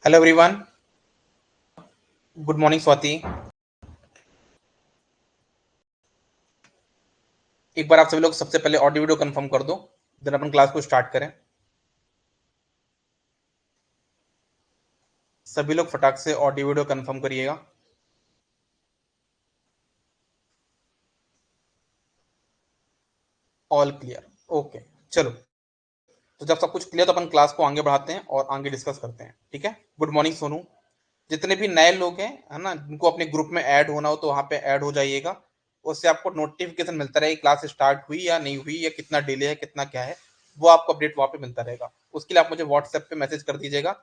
Hello everyone, good morning Swati. एक बार आप सभी लोग सबसे पहले ऑडियो वीडियो कंफर्म कर दो, देन अपन क्लास को स्टार्ट करें। सभी लोग फटाक से ऑडियो वीडियो कंफर्म करिएगा। All clear, okay. चलो, तो जब सब कुछ क्लियर तो अपन क्लास को आगे बढ़ाते हैं और आगे डिस्कस करते हैं, ठीक है। Good morning Sonu. जितने भी नए लोग हैं, है ना, जिनको अपने ग्रुप में ऐड होना हो तो वहां पे ऐड हो जाइएगा। उससे आपको नोटिफिकेशन मिलता रहेगा क्लास स्टार्ट हुई या नहीं हुई, या कितना डिले है, कितना क्या है, वो आपको अपडेट वहां पे मिलता रहेगा। उसके लिए आप मुझे व्हाट्सएप पे मैसेज कर दीजिएगा,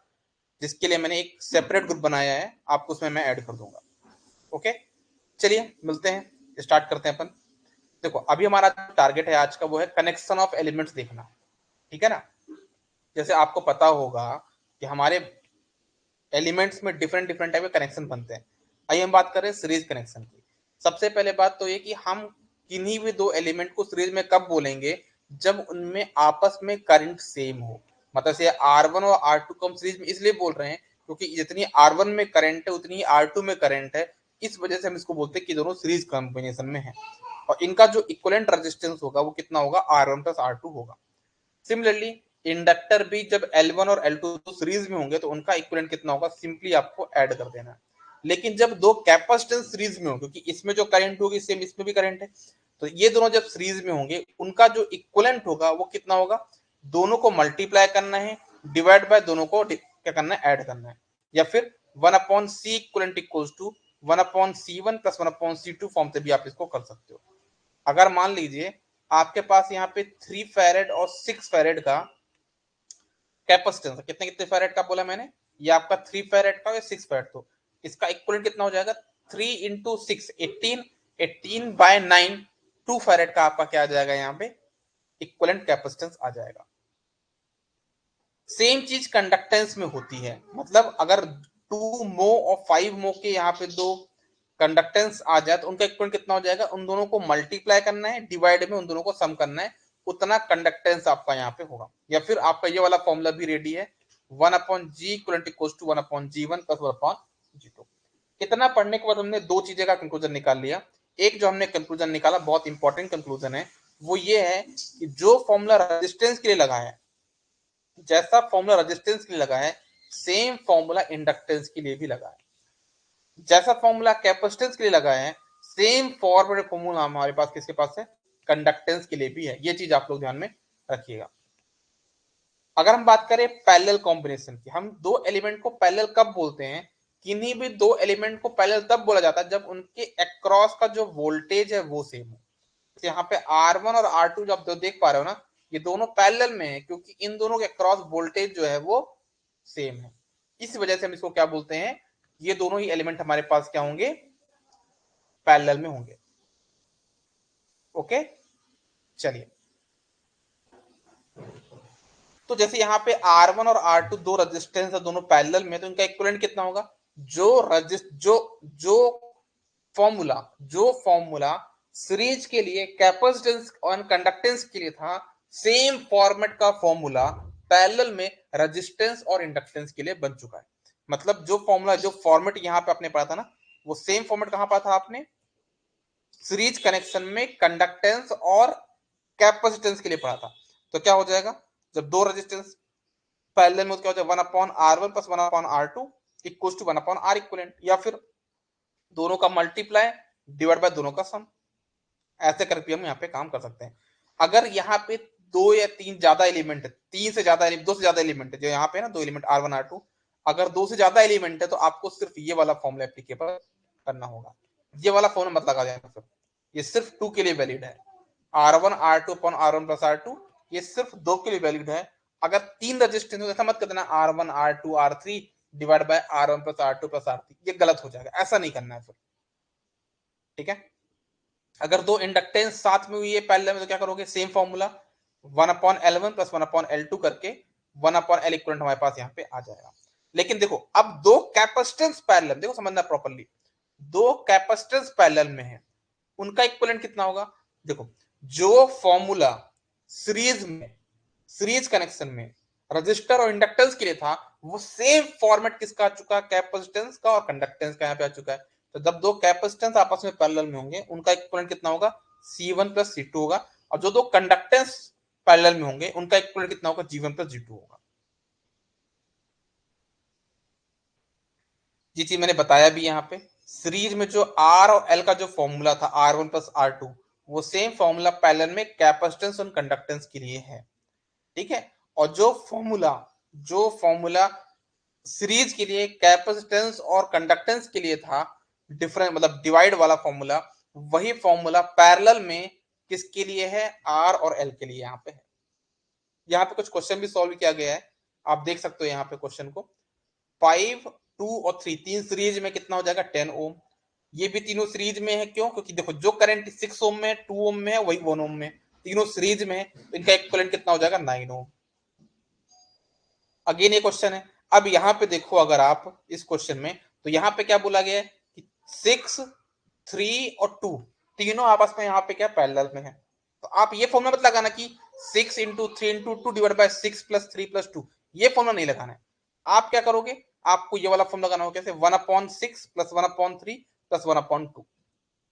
जिसके लिए मैंने एक सेपरेट ग्रुप बनाया है, आपको उसमें मैं ऐड कर दूंगा। ओके, चलिए मिलते हैं, स्टार्ट करते हैं अपन। देखो, अभी हमारा टारगेट है आज का, वो है कनेक्शन ऑफ एलिमेंट्स देखना, ठीक है ना। जैसे आपको पता होगा कि हमारे एलिमेंट्स में डिफरेंट डिफरेंट टाइप के कनेक्शन बनते हैं। आइए हम बात करें सीरीज कनेक्शन की। सबसे पहले बात तो ये कि हम किन्हीं भी दो एलिमेंट को सीरीज में कब बोलेंगे, जब उनमें आपस में करंट सेम हो। मतलब से R1 और R2 को हम सीरीज में इसलिए बोल रहे हैं क्योंकि जितनी R1 में करंट है उतनी R2 में करंट है। इस वजह से हम इसको बोलते हैं कि दोनों सीरीज कॉम्बिनेशन में है, और इनका जो इक्विवेलेंट रेजिस्टेंस होगा वो कितना होगा, R1 प्लस R2 होगा। सिमिलरली इंडक्टर भी जब L1 और L2 सीरीज में होंगे तो उनका इक्विवेलेंट कितना होगा, सिंपली आपको ऐड कर देना है। लेकिन जब दो कैपेसिटेंस सीरीज में हो, क्योंकि इसमें जो करंट होगी सेम इसमें भी करंट है, तो ये दोनों जब सीरीज में होंगे उनका जो इक्विवेलेंट होगा वो कितना होगा, दोनों को मल्टीप्लाई करना है, डिवाइड बाय दोनों को क्या करना है, ऐड करना है। या फिर 1/c equivalent equals to 1/c1 plus 1/c2 form से भी आप इसको कर सकते हो। अगर मान लीजिए आपके पास यहाँ पे 3 फेरेड और 6 फेरेड का कैपेसिटेंस, कितने कितने फेरेड का बोला मैंने, ये आपका 3 फेरेड का या 6 फेरेड, तो इसका इक्विवेलेंट कितना हो जाएगा, 3 इंटू 6 18, 18/9 2 फेरेड का आपका क्या आ जाएगा, यहाँ पे इक्विवेलेंट कैपेसिटेंस आ जाएगा। सेम चीज कंडक्टेंस में होती है। मतलब अगर 2 मो और 5 मो के यहाँ पे दो कंडक्टेंस आ जाए तो उनका इक्विवेलेंट कितना हो जाएगा, उन दोनों को मल्टीप्लाई करना है, डिवाइड में उन दोनों को सम करना है, उतना कंडक्टेंस आपका यहाँ पे होगा। या फिर आपका ये वाला फॉर्मूला भी रेडी है, 1/g equivalent equals to 1/g1 plus 1/g2। इतना पढ़ने के बाद हमने दो चीजें का कंक्लूजन निकाल लिया। एक जो हमने कंक्लूजन निकाला, बहुत इंपॉर्टेंट कंक्लूजन है, वो ये है कि जो फॉर्मूला रेजिस्टेंस के लिए लगा है, जैसा फॉर्मूला रेजिस्टेंस के लिए लगा है, सेम फॉर्मूला इंडक्टेंस के लिए भी लगा है। जैसा फॉर्मूला कैपेसिटेंस के लिए लगा है, सेम फॉर्मूला हमारे पास किसके पास है, कंडक्टेंस के लिए भी है। ये चीज आप लोग ध्यान में रखिएगा। अगर हम बात करें पैरेलल कॉम्बिनेशन की, हम दो एलिमेंट को पैरेलल कब बोलते हैं, किन्हीं भी दो एलिमेंट को पैरेलल तब बोला जाता है जब उनके अक्रॉस का जो वोल्टेज है वो सेम हो। यहाँ पे R1 और R2 जो आप देख पा रहे हो ना, ये दोनों पैरेलल में है क्योंकि इन दोनों के क्रॉस वोल्टेज जो है वो सेम है। इस वजह से हम इसको क्या बोलते हैं, ये दोनों ही एलिमेंट हमारे पास क्या होंगे, पैरेलल में होंगे। ओके, चलिए। तो जैसे यहाँ पे R1 और R2 दो रेजिस्टेंस है, दोनों पैरेलल में, तो इनका इक्विवेलेंट कितना होगा, जो रजिस्ट जो फॉर्मूला जो फॉर्मूला सीरीज के लिए कैपेसिटेंस और कंडक्टेंस के लिए था, सेम फॉर्मेट का फॉर्मूला पैरेलल में रेजिस्टेंस और इंडक्टेंस के लिए बन चुका है। मतलब जो फॉर्मूला, जो फॉर्मेट यहाँ पे आपने पढ़ा था ना, वो सेम फॉर्मेट कहां पढ़ा था आपने, सीरीज कनेक्शन में कंडक्टेंस और कैपेसिटेंस के लिए पढ़ा था। तो क्या हो जाएगा, जब दो रेजिस्टेंस पैरेलल में, क्या हो जाएगा, 1/R1 plus 1/R2 equals to 1/R equivalent, या फिर दोनों का मल्टीप्लाई डिवाइड बाय दोनों का सम। ऐसे करके हम यहाँ पे काम कर सकते हैं। अगर यहाँ पे दो या तीन ज्यादा एलिमेंट है, तीन से ज्यादा, दो से ज्यादा एलिमेंट है, जो यहाँ पे ना दो एलिमेंट R1 R2, अगर दो से ज्यादा एलिमेंट है तो आपको सिर्फ ये वाला फॉर्मूला एप्लीकेबल करना होगा। ये वाला फॉर्मूला मत लगा देना, फिर ये सिर्फ 2 के लिए वैलिड है। R1 R2 upon R1 plus R2 ये सिर्फ 2 के लिए वैलिड है। अगर तीन रजिस्टेंस ऐसा मत कर देना R1 R2 R3 divide by R1 plus R2 plus R3, ये गलत हो जाएगा, ऐसा नहीं करना है फिर, ठीक है। अगर दो इंडक्टेंस साथ में हुई है पैरेलल में तो क्या करोगे, same formula 1/L1 plus 1/L2 करके 1/L इक्विवेलेंट हमारे पास यहाँ पे आ जाएगा। लेकिन देखो, अब दो कैपेसिटेंस पैरेलल, देखो समझना प्रॉपर्ली, दो कैपेसिटेंस पैरेलल में है, उनका इक्विवेलेंट कितना होगा। देखो, जो फॉर्मूला सीरीज में, सीरीज कनेक्शन में रजिस्टर और इंडक्टेंस के लिए था, वो सेम फॉर्मेट किसका आ चुका है, कैपेसिटेंस का और कंडक्टेंस का यहाँ पे आ चुका है। तो जब दो कैपेसिटेंस आपस में पैरेलल में होंगे उनका इक्विवेलेंट कितना होगा, C1 प्लस C2 होगा, और जो दो कंडक्टेंस पैरेलल में होंगे उनका इक्विवेलेंट कितना होगा, G1 प्लस G2 होगा। जी चीज मैंने बताया भी यहाँ पे, सीरीज में जो R और L का जो फॉर्मूला था R1 प्लस R2, वो सेम फॉर्मूला पैरेलल में कैपेसिटेंस और कंडक्टेंस के लिए है, ठीक है। और जो फॉर्मूला सीरीज के लिए कैपेसिटेंस और कंडक्टेंस के लिए था, डिफरेंट मतलब डिवाइड वाला फॉर्मूला, वही फॉर्मूला पैरेलल में किसके लिए है, आर और एल के लिए यहाँ पे है। यहाँ पे कुछ क्वेश्चन भी सॉल्व किया गया है, आप देख सकते हो यहाँ पे क्वेश्चन को। 5, 2 और 3 तीन सीरीज में कितना हो जाएगा, 10 ओम। ये भी तीनों सीरीज में है, क्यों, क्योंकि देखो जो करंट 6 ओम में, 2 ओम में है, वही 1 ओम में, तीनों सीरीज में है, तो इनका इक्विवेलेंट कितना हो जाएगा, 9 ओम। अगेन ये क्वेश्चन है। अब यहाँ पे देखो अगर आप इस क्वेश्चन में, तो यहाँ पे क्या बोला गया है कि 6, 3 और 2 तीनों आपस में यहाँ पे क्या पैरेलल में है। तो आप ये फॉर्मूला मत लगाना कि 6 into 3 into 2 divide by 6 plus 3 plus 2, ये फॉर्मूला नहीं लगाना है। आप क्या करोगे, आपको ये वाला फॉर्मूला लगाना होगा, कैसे, 1/6 प्लस 1/3 प्लस 1/2।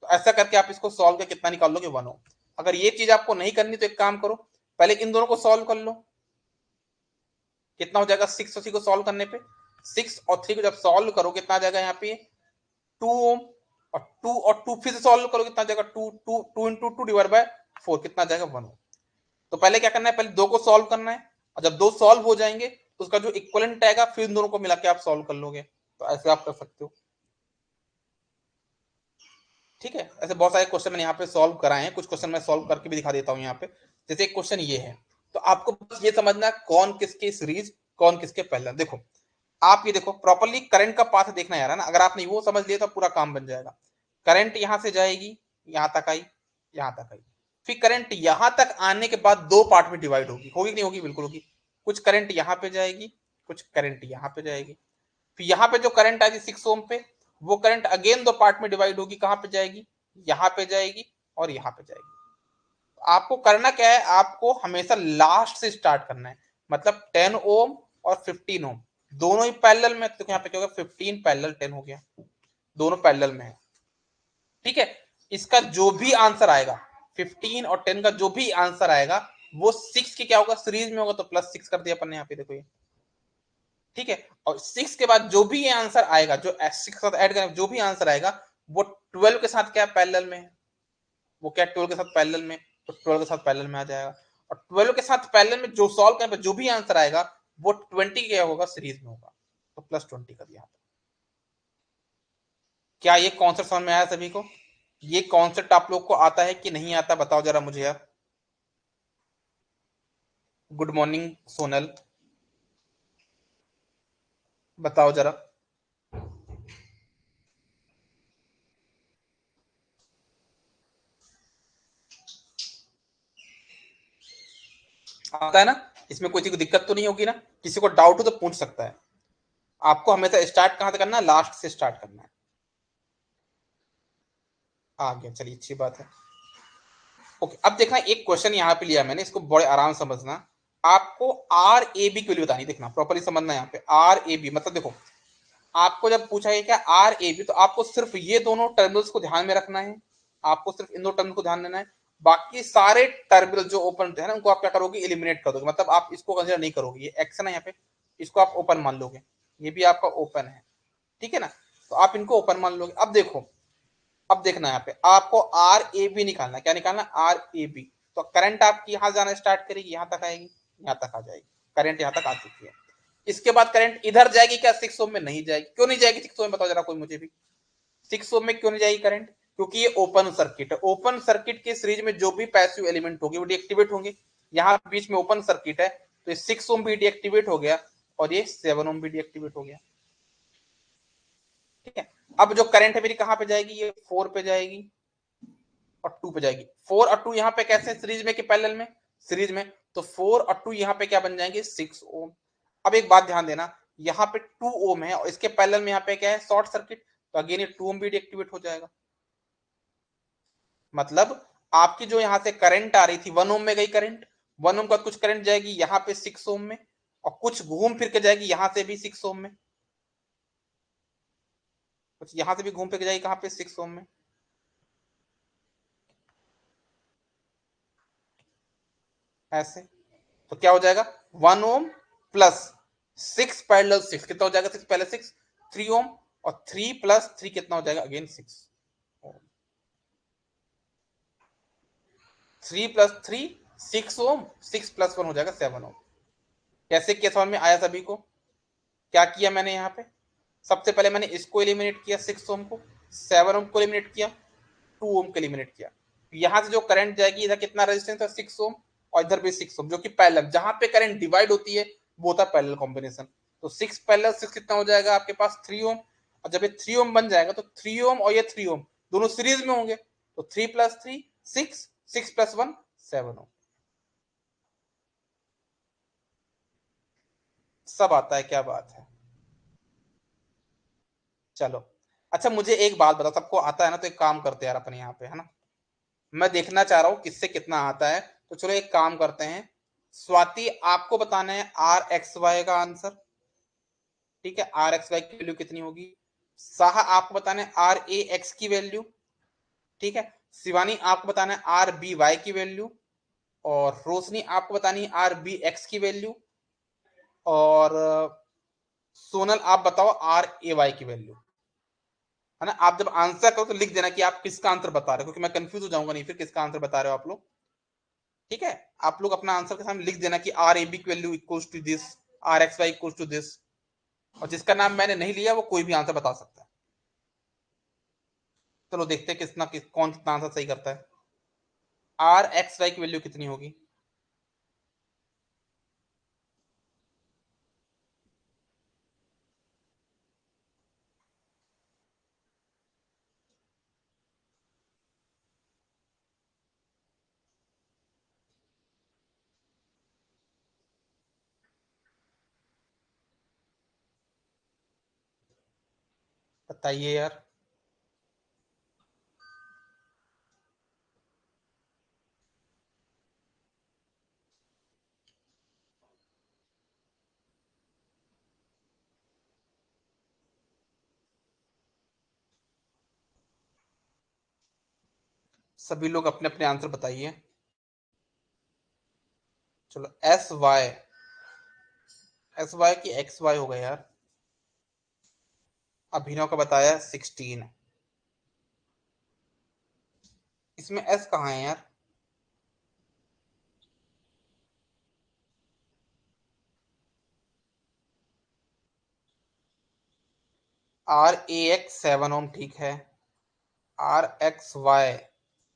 तो ऐसा करके आप इसको सॉल्व करके कितना निकाल लोगे, 1 ओम। अगर ये चीज आपको नहीं करनी तो एक काम करो, पहले इन दोनों को सॉल्व कर लो। कितना हो जाएगा, 6 और 3 को सॉल्व करने पे, 6 और 3 को जब सॉल्व करो कितना आ जाएगा यहाँ पे, 2 ओम। और 2 फिर से सॉल्व करो कितना आ जाएगा, 2 इंटू 2 डिवाइड बाय 4 कितना आ जाएगा, 1 ओम। तो पहले क्या करना है, पहले दो को सॉल्व करना है, और जब दो सॉल्व हो जाएंगे तो उसका जो इक्वलेंट आएगा फिर इन दोनों को मिला के आप सॉल्व कर लोगे। तो ऐसे आप कर सकते हो, ठीक है। ऐसे बहुत सारे क्वेश्चन मैंने यहाँ पे सॉल्व कराए हैं, कुछ क्वेश्चन मैं सॉल्व करके भी दिखा देता हूँ यहाँ पे। जैसे एक क्वेश्चन ये है, तो आपको बस ये समझना कौन किसके सीरीज कौन किसके पैरेलल। देखो आप ये देखो प्रॉपर्ली करंट का पाथ देखना यार, है ना, अगर आपने वो समझ लिया तो पूरा काम बन जाएगा। करंट यहां से जाएगी, यहां तक आई, यहां तक आई, फिर करंट यहां तक आने के बाद दो पार्ट में डिवाइड होगी, होगी कि नहीं होगी, बिल्कुल होगी। कुछ करंट यहां पे जाएगी, कुछ करंट यहां पे जाएगी, फिर यहाँ पे जो करंट आएगी 6 ओम पे, वो करंट अगेन दो पार्ट में डिवाइड होगी, कहां पे जाएगी, यहाँ पे जाएगी और यहाँ पे जाएगी। आपको करना क्या है, आपको हमेशा लास्ट से स्टार्ट करना है, मतलब 10 ओम और 15 ओम दोनों ही पैरेलल में, तो यहाँ पे क्या होगा, 15 पैरेलल 10 हो गया, दोनों पैरेलल में है, ठीक है। इसका जो भी आंसर आएगा, 15 और 10 का जो भी आंसर आएगा, वो 6 के क्या होगा, सीरीज में होगा, तो +6 कर दिया अपन ने यहाँ पे, देखो ये, ठीक है। और 6 के बाद जो भी ये आंसर आएगा, जो 6 के साथ ऐड करें, जो भी आंसर आएगा वो 12 के साथ क्या पैरेलल में है, वो क्या 12 के साथ पैरेलल में, तो 12 के साथ पैरेलल में आ जाएगा। और 12 के साथ पैरेलल में जो सॉल्व करें जो भी आंसर आएगा वो 20 क्या होगा, सीरीज में होगा, तो +20 कर दिया। क्या ये कॉन्सेप्ट समझ में आया सभी को, ये कॉन्सेप्ट आप लोग को आता है कि नहीं आता, बताओ जरा मुझे यार। गुड मॉर्निंग सोनल, बताओ जरा। आता है ना, इसमें कोई चीज को दिक्कत तो नहीं होगी ना, किसी को डाउट हो तो पूछ सकता है। आपको हमेशा स्टार्ट कहां से करना है, लास्ट से स्टार्ट करना है। आ गया, चलिए अच्छी बात है। ओके, अब देखना एक क्वेश्चन यहाँ पे लिया मैंने, इसको बड़े आराम से समझना। आपको आर ए बी की वैल्यू बतानी, देखना प्रॉपर्ली समझना। यहाँ पे आर ए बी मतलब देखो, आपको जब पूछा है क्या आर ए बी, तो आपको सिर्फ ये दोनों टर्मिनल्स को ध्यान में रखना है, आपको सिर्फ इन दो टर्मिनल को ध्यान देना है। बाकी सारे टर्मिनल जो ओपन है ना, उनको आप क्या करोगे, एलिमिनेट कर दोगे, मतलब आप इसको कंसिडर नहीं करोगे, ये एक्शन है यहाँ पे, इसको आप ओपन मान लोगे, ये भी आपका ओपन है, ठीक है ना, तो आप इनको ओपन मान लोगे। अब देखो, अब देखना यहाँ पे आपको आर ए बी निकालना, क्या निकालना, आर ए बी। तो करंट आपकी यहां जाना स्टार्ट करेगी, यहां तक आएगी, यहां तक आ जाएगी, करंट यहां तक आ चुकी है। इसके बाद करंट इधर जाएगी क्या, 6 ओम में नहीं जाएगी, क्यों नहीं जाएगी 6 ओम में, बताओ जरा कोई मुझे भी, 6 ओम में क्यों नहीं जाएगी करंट, क्योंकि ये ओपन सर्किट है, ओपन सर्किट के सीरीज में जो भी पैसिव एलिमेंट होगी वो डीएक्टिवेट होंगे, यहाँ बीच में ओपन सर्किट है, तो ये 6 ओम भी डीएक्टिवेट हो गया और ये 7 ओम भी डीएक्टिवेट हो गया, ठीक है। अब जो करंट है मेरी कहां पे जाएगी, ये 4 पे जाएगी और 2 पे जाएगी, 4 और 2 यहाँ पे कैसे सीरीज में कि पैरेलल में, सीरीज में, तो 4 और 2 यहाँ पे क्या बन जाएंगे, 6 ओम। अब एक बात ध्यान देना, यहाँ पे 2 ओम है और इसके पैरेलल में यहाँ पे क्या है, शॉर्ट सर्किट, तो अगेन ये 2 ओम भी डीएक्टिवेट हो जाएगा। मतलब आपकी जो यहाँ से करंट आ रही थी 1 ओम में गई करंट, 1 ओम का कुछ करंट जाएगी यहाँ पे 6 ओम में, और कुछ घूम फिर के जाएगी यहां से भी 6 ओम में, कुछ यहां से भी घूम फिर के जाएगी कहां पे 6 ओम में, ऐसे। तो क्या हो जाएगा 1 ओम प्लस 6 पैरेलल 6 कितना हो जाएगा, 6 पहले 6 3 ओम, और 3 प्लस 3 कितना हो जाएगा अगेन 6 ओम, 3 प्लस 3 6 ओम, 6 प्लस 1 हो जाएगा 7 ओम। कैसे किया समझ में आया सभी को? क्या किया मैंने यहाँ पे, सबसे पहले मैंने इसको एलिमिनेट किया 6 ओम को, 7 ओम को एलिमिनेट किया, 2 ओम को एलिमिनेट किया। यहां से जो करंट जाएगी इधर कितना रेजिस्टेंस है 6 ओम, और इधर भी 6 ओम, जो कि पैरेलल, जहां पे करंट डिवाइड होती है वो होता है पैरेलल कॉम्बिनेशन। तो 6 पैरेलल 6 कितना हो जाएगा आपके पास 3 ओम, और जब ये 3 ओम बन जाएगा तो 3 ओम और ये 3 ओम दोनों सीरीज में होंगे, तो 3 प्लस 3 6, 6 प्लस 1 7 ओम। सब आता है, क्या बात है। चलो, अच्छा मुझे एक बात बताओ, सबको आता है ना, तो एक काम करते हैं यार अपने यहाँ पे, है ना, मैं देखना चाह रहा हूँ किससे कितना आता है। तो चलो एक काम करते हैं, स्वाति आपको बताना है आर एक्स वाई का आंसर, ठीक है, आर एक्स वाई की वैल्यू कितनी होगी। साहा आपको बताना है आर ए एक्स की वैल्यू, ठीक है। शिवानी आपको बताना है आर बी वाई की वैल्यू, और रोशनी आपको बतानी है आर बी एक्स की वैल्यू, और सोनल आप बताओ आर ए वाई की वैल्यू, है ना। आप जब आंसर करो तो लिख देना कि आप किसका आंसर बता रहे हो, क्योंकि मैं कंफ्यूज हो जाऊंगा नहीं फिर किसका आंसर बता रहे हो आप लोग, ठीक है। आप लोग अपना आंसर के सामने लिख देना कि आर ए बी की value equals to this, R X Y equals to this, और जिसका नाम मैंने नहीं लिया वो कोई भी आंसर बता सकता है। चलो देखते हैं कौन कितना आंसर सही करता है। आर एक्स वाई की वैल्यू कितनी होगी। बताइए यार। सभी लोग अपने अपने आंसर बताइए। चलो एस वाई की एक्स वाई हो गया यार। अभिनव का बताया 16, इसमें एस कहाँ है यार। आर ए एक्स 7 ओम ठीक है, R X Y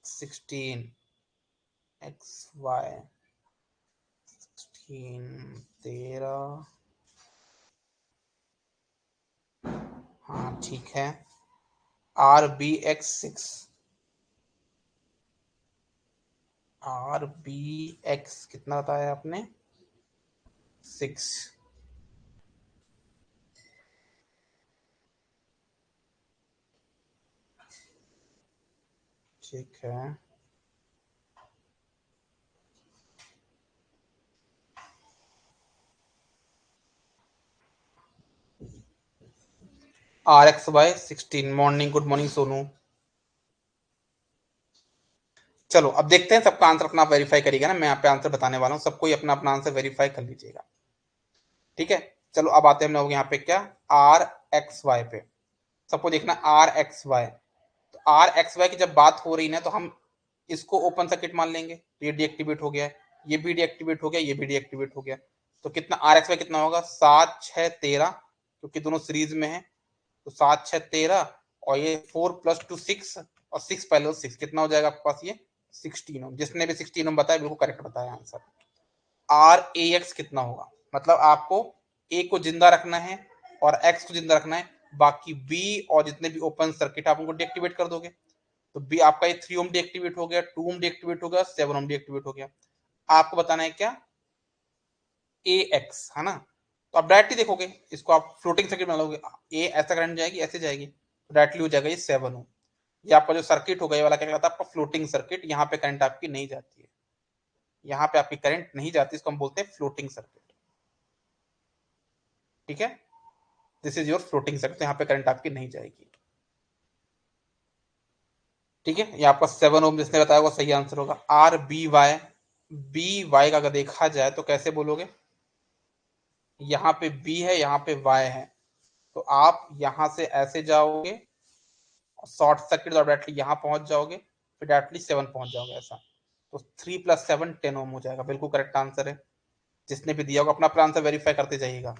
16, X Y 16 13, हाँ ठीक है। R B X 6, R B X कितना बताया आपने 6, ठीक है। R X Y 16, morning, good morning Sonu. चलो अब देखते हैं सबका आंसर अपना वेरीफाई करिएगा ना, मैं यहाँ पे आंसर बताने वाला हूँ, सबको ही अपना अपना आंसर वेरीफाई कर लीजिएगा, ठीक है। चलो अब आते हैं हम लोग यहाँ पे क्या, आर एक्स वाई पे। सबको देखना आर एक्स वाई, तो आर एक्स वाई की जब बात हो रही है तो हम इसको ओपन सर्किट मान लेंगे, तो ये डीएक्टिवेट हो गया है, ये भी डीएक्टिवेट हो गया, ये भी डीएक्टिवेट हो गया। तो कितना आर एक्स वाई कितना होगा 7 6 13, क्योंकि दोनों सीरीज में है, तो 7 6 13, और ये 4 प्लस 2 6, और 6 पैरेलल 6 कितना हो जाएगा आपके पास ये 16 ओम। जिसने भी 16 ओम बताया बिल्कुल करेक्ट बताया आंसर। आर ए एक्स कितना होगा, मतलब आपको ए को जिंदा रखना है और एक्स को जिंदा रखना है, बाकी बी और जितने भी ओपन सर्किट आप उनको डीएक्टिवेट कर दोगे। तो बी आपका ये 3 ओम डीएक्टिवेट हो गया, 2 ओम डीएक्टिवेट हो गया, 7 ओम डीएक्टिवेट हो गया। आपको बताना है क्या ए एक्स, है ना। तो आप डायरेक्टली देखोगे इसको, आप फ्लोटिंग सर्किट बना लोगे, ए ऐसा करंट जाएगी ऐसे जाएगी, तो डायरेक्टली हो जाएगा ये 7 ओम। ये आपका जो सर्किट होगा ये वाला क्या कहलाता है आपका फ्लोटिंग सर्किट, यहाँ पे करंट आपकी नहीं जाती है, यहाँ पे आपकी करंट नहीं जाती, इसको हम बोलते हैं फ्लोटिंग सर्किट। ठीक है, this is your floating set, तो यहाँ पे करंट आपकी नहीं जाएगी। ठीक है, ये आपका 7 ओम जिसने बताया वो सही आंसर होगा। R B Y, B Y का अगर देखा जाए तो कैसे बोलोगे, यहाँ पे बी है, यहाँ पे वाई है, तो आप यहां से ऐसे जाओगे, शॉर्ट सर्किट और डायरेक्टली यहाँ पहुंच जाओगे, फिर डायरेक्टली 7 पहुंच जाओगे ऐसा। तो 3 + 7 10 ओम हो जाएगा, बिल्कुल करेक्ट आंसर है। जिसने भी दिया होगा अपना अपना आंसर वेरीफाई करते जाइएगा।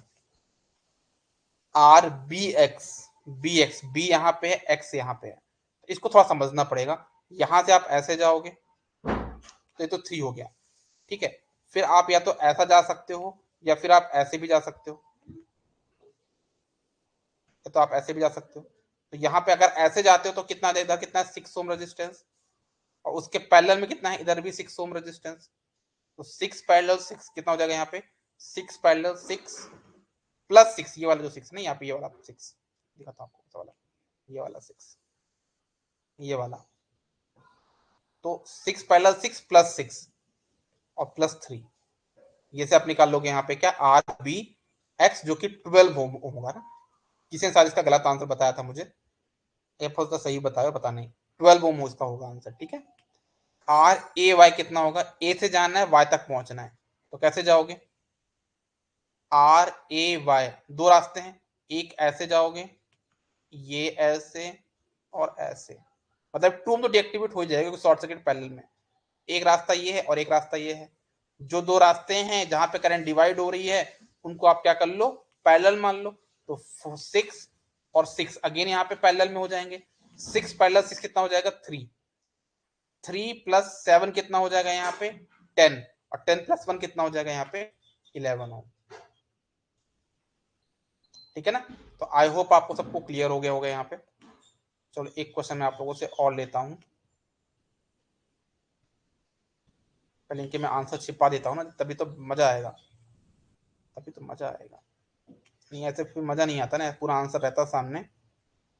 R B X, B X, B यहाँ पे है, एक्स यहाँ पे है, इसको थोड़ा समझना पड़ेगा। यहां से आप ऐसे जाओगे तो ये तो 3 हो गया, ठीक है। फिर आप या तो ऐसा जा सकते हो या फिर आप ऐसे भी जा सकते हो, तो आप ऐसे भी जा सकते हो। तो यहाँ पे अगर ऐसे जाते हो तो कितना इधर कितना है 6 ओम रेजिस्टेंस, और उसके पैरेलल में कितना है इधर भी 6 ओम रेजिस्टेंस, तो 6 पैरेलल 6 कितना हो जाएगा यहाँ पे 6 पैरेलल 6 प्लस 6, ये वाला जो 6 नहीं यहाँ पे ये वाला 6 दिखाता हूँ आपको, वाला ये वाला 6, ये वाला, तो 6 पैरेलल 6 प्लस 6 और प्लस 3, ये से आप निकाल लोगे यहाँ पे क्या आर बी एक्स, जो कि 12 ओम होगा ना। किसी ने शायद इसका गलत आंसर बताया था मुझे, एफ तो सही बताया, पता नहीं, 12 ओम उसका होगा आंसर, ठीक है। आर ए वाई कितना होगा, ए से जाना है वाई तक पहुंचना है, तो कैसे जाओगे, आर ए वाई दो रास्ते हैं, एक ऐसे जाओगे, ये ऐसे और ऐसे, मतलब टू तो डीएक्टिवेट हो जाएगा क्योंकि शॉर्ट सर्किट पैरेलल में। एक रास्ता ये है और एक रास्ता ये है, जो दो रास्ते हैं जहां पे करंट डिवाइड हो रही है उनको आप क्या कर लो पैरेलल मान लो, तो 6 और 6 अगेन यहाँ पे पैरेलल में हो जाएंगे, 6 पैरेलल 6 कितना हो जाएगा 3, 3 + 7 कितना हो जाएगा यहाँ पे 10, और 10 + 1 कितना हो जाएगा यहाँ पे 11 ओम, ठीक है ना। तो आई होप आपको सबको क्लियर हो गया होगा यहाँ पे। चलो एक क्वेश्चन मैं आप लोगों से और लेता हूँ, पहले इनके मैं आंसर छिपा देता हूँ ना, तभी तो मजा आएगा, तभी तो मजा आएगा, नहीं ऐसे फिर मजा नहीं आता ना, पूरा आंसर रहता सामने,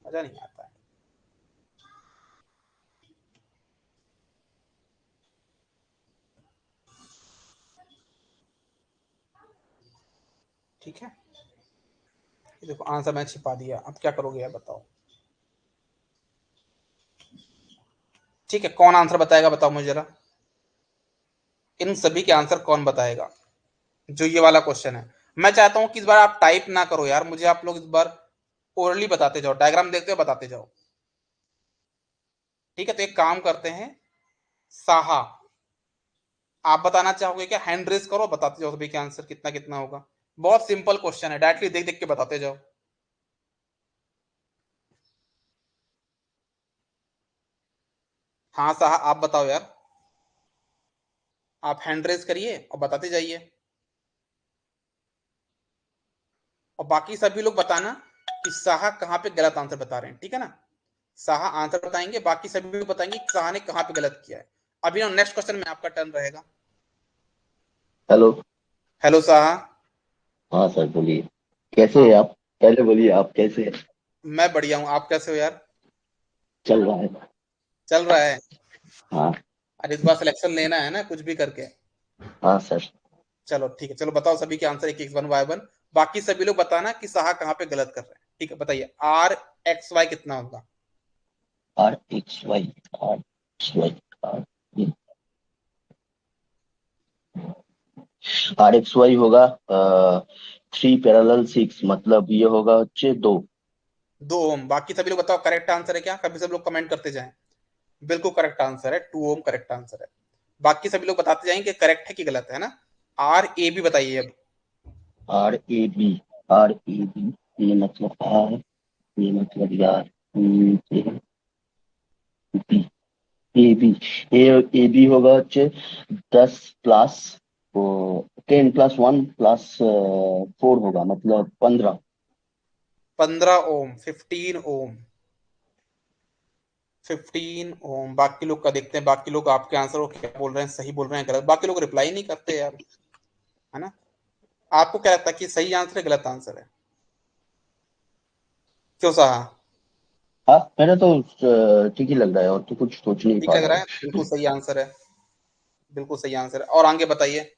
मजा नहीं आता है। ठीक है, ये देखो आंसर मैंने छिपा दिया, अब क्या करोगे यार बताओ। ठीक है, कौन आंसर बताएगा बताओ मुझे जरा, इन सभी के आंसर कौन बताएगा, जो ये वाला क्वेश्चन है। मैं चाहता हूं कि इस बार आप टाइप ना करो यार, मुझे आप लोग इस बार ओरली बताते जाओ, डायग्राम देखते हुए बताते जाओ, ठीक है। तो एक काम करते हैं, साहा आप बताना चाहोगे क्या, हैंड रेज करो, बताते जाओ सभी के आंसर कितना कितना होगा। बहुत सिंपल क्वेश्चन है, डायरेक्टली देख देख के बताते जाओ। हाँ साहा आप बताओ यार, आप हैंड रेज करिए और बताते जाइए, और बाकी सभी लोग बताना कि साहा कहाँ पे गलत आंसर बता रहे हैं, ठीक है ना। साहा आंसर बताएंगे, बाकी सभी लोग बताएंगे कि साहा ने कहाँ पे गलत किया है। अभी ना नेक्स्ट क्वेश्चन में आपका टर्न रहेगा। हेलो। हेलो साहा। हाँ सर बोलिए, कैसे हैं हाँ आप? पहले बोलिए आप कैसे हैं? मैं बढ़िया हूँ, आप कैसे हो यार। चल रहा है। चल रहा है। हाँ। अरे इस बार सिलेक्शन लेना है ना कुछ भी करके। हाँ सर। चलो ठीक है, चलो बताओ सभी के आंसर एक एक वन बाय वन, बाकी सभी लोग बताना कि साहा कहाँ पे गलत कर रहे हैं, ठीक है। बताइए आर एक्स वाई कितना होगा। RXY RXY होगा 3 पैरेलल 6, मतलब ये होगा 2। 2 ओम, बाकी सभी लोग बताओ करेक्ट आंसर है क्या, कभी सब लोग कमेंट करते जाएं। बिल्कुल करेक्ट आंसर है, 2 ओम करेक्ट आंसर है। बाकी सभी लोग बताते जाएंगे कि करेक्ट है कि गलत है ना। आर ए भी बताइए अब। RAB ये मतलब R, ये मतलब यार, बी, ए बी होगा 10 प्लस 10 + 1 + 4 होगा, मतलब 15। 15 ओम, 15 ओम, 15 ओम। बाकी लोग का देखते हैं, बाकी लोग आपके आंसर को क्या बोल रहे हैं, सही बोल रहे हैं गलत, बाकी लोग रिप्लाई नहीं करते यार, है ना। आपको क्या लगता है कि सही आंसर है गलत आंसर है, क्यों सहा। हाँ मेरा तो ठीक ही लग रहा है, और तो कुछ सोच नहीं ठीक पा लग रहा रहा हूँ। है, बिल्कुल सही आंसर है, बिल्कुल सही आंसर है। और आगे बताइए।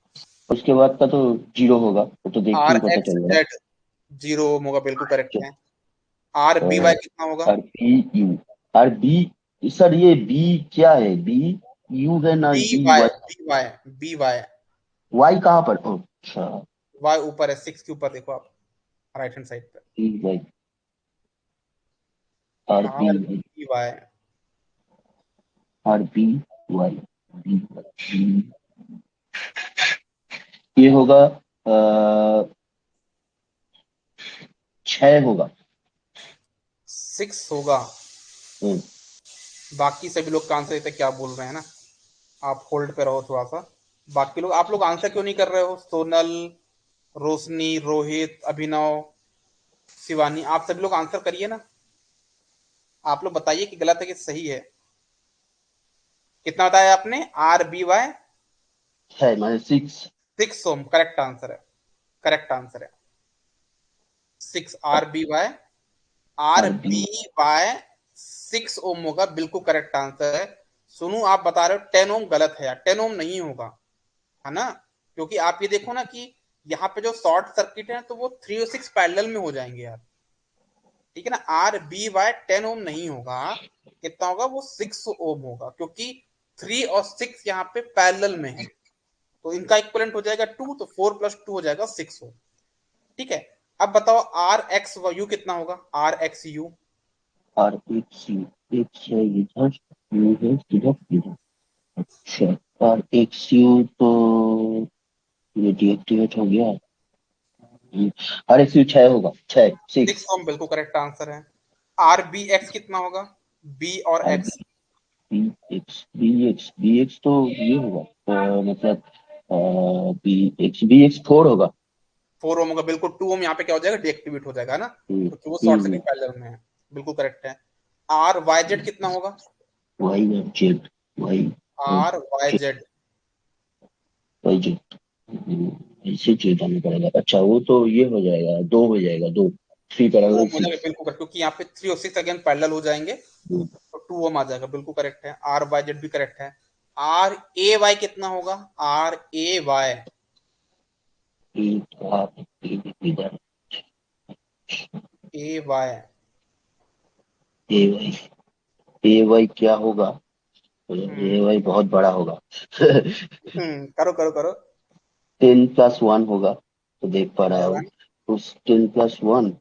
उसके बाद का तो जीरो होगा, वो तो देख के आर ही पता एक्स चल रहा है। जेड, 0 ओम होगा, बिल्कुल करेक्ट है। आर बी वाई कितना होगा? R B U, R B, sir ये बी क्या है? बी यू है ना, B B Y, Y? B Y, B Y. Y कहाँ पर? अच्छा, वाई ऊपर है, 6 के ऊपर देखो आप, राइट हैंड साइड पे। B Y, R B, R B Y. R B Y, B Y, ये होगा 6 होगा। 6 होगा। हम्म, बाकी सभी लोग का आंसर देते क्या बोल रहे हैं ना। आप होल्ड पे रहो थोड़ा सा। बाकी लोग, आप लोग आंसर क्यों नहीं कर रहे हो? सोनल, रोशनी, रोहित, अभिनव, शिवानी, आप सभी लोग आंसर करिए ना। आप लोग बताइए कि गलत है कि सही है। कितना बताया आपने? आर बी वाई 6 माने 6। 6 ओम करेक्ट आंसर है। करेक्ट आंसर है 6 R B Y. R R B B Y 6 ohm होगा, बिल्कुल करेक्ट आंसर है। सुनो, आप बता रहे हो 10 ओम गलत है यार, 10 ओम नहीं होगा, है ना? क्योंकि आप ये देखो ना कि यहाँ पे जो शॉर्ट सर्किट है तो वो 3 और 6 पैरेलल में हो जाएंगे यार। ठीक है ना? आर बी वाई 10 ओम नहीं होगा। कितना होगा? वो 6 ओम होगा, क्योंकि 3 और 6 यहाँ पे पैरेलल में है। तो इनका इक्वलेंट हो जाएगा 2, तो 4 प्लस 2 हो जाएगा 6 ओम। ठीक है। अब बताओ आर एक्स यू कितना होगा? R X U. R X U, X है इधर, यू है इधर इधर। अच्छा, आर एक्स यू तो ये डीएक्टिवेट हो गया। आर एक्स यू 6 होगा, 6 6 6। ओम बिल्कुल करेक्ट आंसर है। आर बी एक्स कितना होगा? बी और R X. B X, B X तो ये होगा, मतलब बी एक्स 4 होगा। 4 ओम होगा, बिल्कुल। 2 ओम यहाँ पे क्या हो जाएगा? डीएक्टिवेट हो जाएगा, है ना? क्योंकि वो शॉर्ट सर्किट हम्म, पैरेलल में है। बिल्कुल करेक्ट है। आर वाई जेड कितना होगा? Y Z, Y R Y Z. Y Z, ऐसे जेड आना पड़ेगा। अच्छा, वो तो ये हो जाएगा, 2 हो जाएगा, 2 3 टू पैरेलल ओम हो जाएगा 6। बिल्कुल correct, क्योंकि यहाँ पे 3 और 6 अगेन पैरेलल हो जाएंगे, तो 2 ओम आ जाएगा, बिल्कुल करेक्ट है। आर वाई जेड भी करेक्ट है। आर ए वाई कितना होगा? R A Y. इधर A Y. A Y, A Y क्या होगा? ए वाई बहुत बड़ा होगा। करो करो करो। 10+1 होगा, तो देख पा रहा हूँ। 11। उस 10+1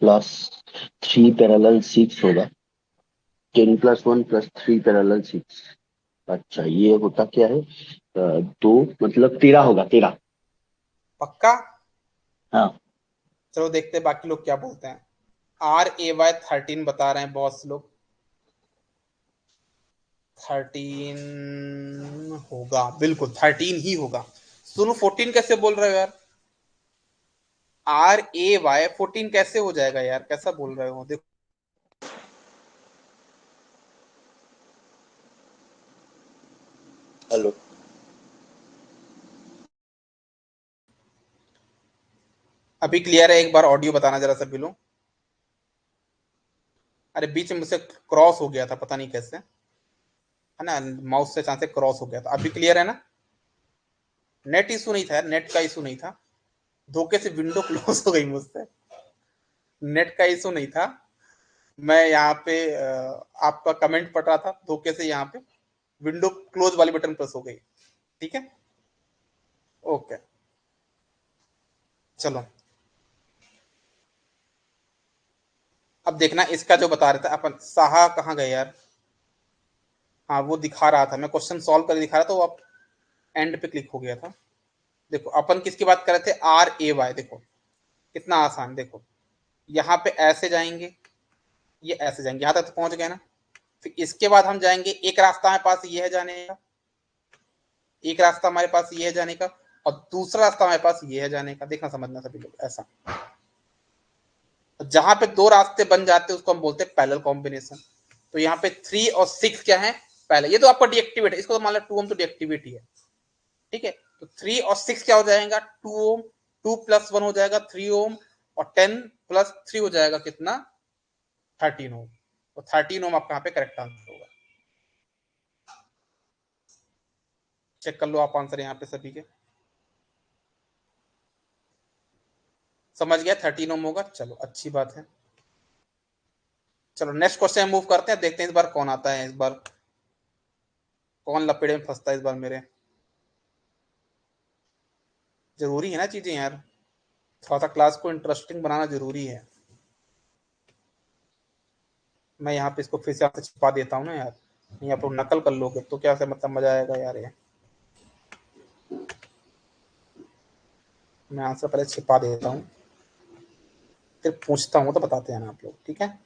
+3 पैरेलल 6 होगा। 10+1 +3 पैरेलल 6। अच्छा, ये होता क्या है? 2 मतलब 13 होगा, 13। पक्का? हाँ। चलो देखते हैं बाकी लोग क्या बोलते हैं। आर ए वाई 13 बता रहे हैं बॉस लोग। 13 होगा, बिल्कुल 13 ही होगा। सुनो, 14 कैसे बोल रहे हो यार? आर ए वाई 14 कैसे हो जाएगा यार? कैसा बोल रहे हो? देखो, हेलो। अभी क्लियर है? एक बार ऑडियो बताना जरा सभी लोग। अरे बीच में मुझसे क्रॉस हो गया था, पता नहीं कैसे, है ना? माउस से चांस से क्रॉस हो गया था। अभी क्लियर है ना? नेट इशू नहीं था यार, नेट का इशू नहीं था। धोखे से विंडो क्लोज हो गई मुझसे। नेट का इशू नहीं था। मैं यहाँ पे आपका कमेंट पढ़ रहा था, धोखे से यहाँ पे विंडो क्लोज वाली बटन प्रेस हो गई। ठीक है, ओके, चलो। अब देखना इसका जो बता रहे थे अपन, साहा कहाँ गए यार? हाँ, वो दिखा रहा था, मैं क्वेश्चन सॉल्व करके दिखा रहा था, वो आप एंड पे क्लिक हो गया था। देखो अपन किसकी बात कर रहे थे? R A Y. देखो कितना आसान। देखो यहाँ पे ऐसे जाएंगे, ये ऐसे जाएंगे, यहाँ तक तो पहुंच गए ना। फिर इसके बाद हम जाएंगे, एक रास्ता हमारे पास ये है जाने का, एक रास्ता हमारे पास ये है जाने का, और दूसरा रास्ता हमारे पास ये है जाने का। देखना, समझना सभी लोग ऐसा। जहां पे दो रास्ते बन जाते हैं उसको हम बोलते हैं पैरेलल कॉम्बिनेशन। तो यहाँ पे 3 और 6 क्या है? पहले ये तो आपका डीएक्टिवेट है, इसको तो मान लो 2 ओम तो डीएक्टिवेट ही है। ठीक है, तो 3 और 6 क्या हो जाएगा? 2 ओम। 2+1 हो जाएगा 3 ओम, और 10+3 हो जाएगा कितना? 13 ओम। तो 13 ओम आपका यहाँ पे करेक्ट आंसर होगा। चेक कर लो आप आंसर यहाँ पे सभी के। समझ गया 13 ओम होगा। चलो अच्छी बात है। चलो नेक्स्ट क्वेश्चन मूव करते हैं, देखते हैं इस बार कौन आता है, इस बार कौन लपेड़े में फंसता है इस बार मेरे। जरूरी है ना चीजें यार, थोड़ा सा क्लास को इंटरेस्टिंग बनाना जरूरी है। मैं यहाँ पे इसको फिर से आपसे छिपा देता हूँ ना यार, नहीं आप लोग नकल कर लोगे तो क्या से मतलब मजा आएगा यार। ये मैं आंसर पहले छिपा देता हूँ, फिर पूछता हूँ तो बताते हैं ना आप लोग, ठीक है।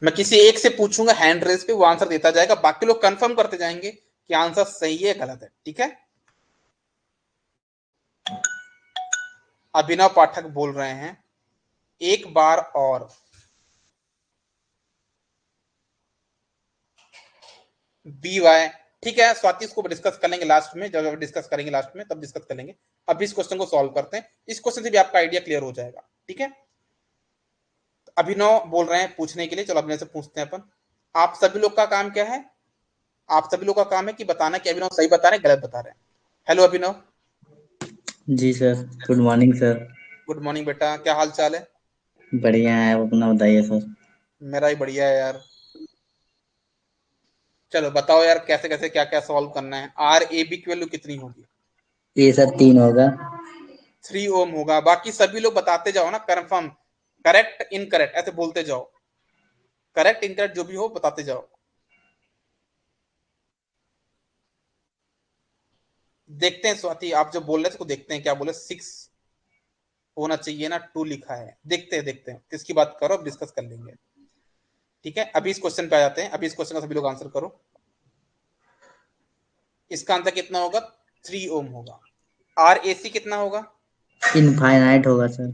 मैं किसी एक से पूछूंगा हैंड रेस पे, वो आंसर देता जाएगा, बाकी लोग कंफर्म करते जाएंगे कि आंसर सही है गलत है, ठीक है। अभिनव पाठक बोल रहे हैं एक बार और बी वाई। ठीक है स्वाति, इसको डिस्कस कर लेंगे लास्ट में, जब डिस्कस करेंगे लास्ट में तब डिस्कस कर लेंगे। अभी इस क्वेश्चन को सॉल्व करते हैं, इस क्वेश्चन से भी आपका आइडिया क्लियर हो जाएगा, ठीक है। अभिनव बोल रहे हैं पूछने के लिए, चलो अभिनव से पूछते हैं अपन। आप सभी लोग का काम क्या है, आप सभी लोग का काम है कि बताना कि अभिनव सही बता रहे हैं गलत बता रहे हैं। हेलो अभिनव। जी sir, good morning sir. Good morning बेटा, क्या हाल चाल है। बढ़िया है, आप अपना बताइए सर। मेरा ही बढ़िया है यार। चलो बताओ यार कैसे कैसे क्या क्या सॉल्व करना है। आर ए बी की वैल्यू कितनी होगी। ये सर 3 होगा। 3 ओम होगा। बाकी सभी लोग बताते जाओ ना, कंफर्म करेक्ट इनकरेक्ट ऐसे बोलते जाओ, करेक्ट इनकरेक्ट जो भी हो बताते जाओ। देखते हैं स्वाति आप जो बोल रहे थे उसको देखते हैं, क्या बोले 6 होना चाहिए ना, 2 लिखा है। देखते हैं देखते हैं किसकी बात करो, अब डिस्कस कर लेंगे, ठीक है। अभी इस क्वेश्चन पे आ जाते हैं, अभी इस क्वेश्चन का सभी लोग आंसर करो। इसका आंसर कितना होगा, 3 ओम होगा। आर ए सी कितना होगा, इनफाइनाइट होगा सर।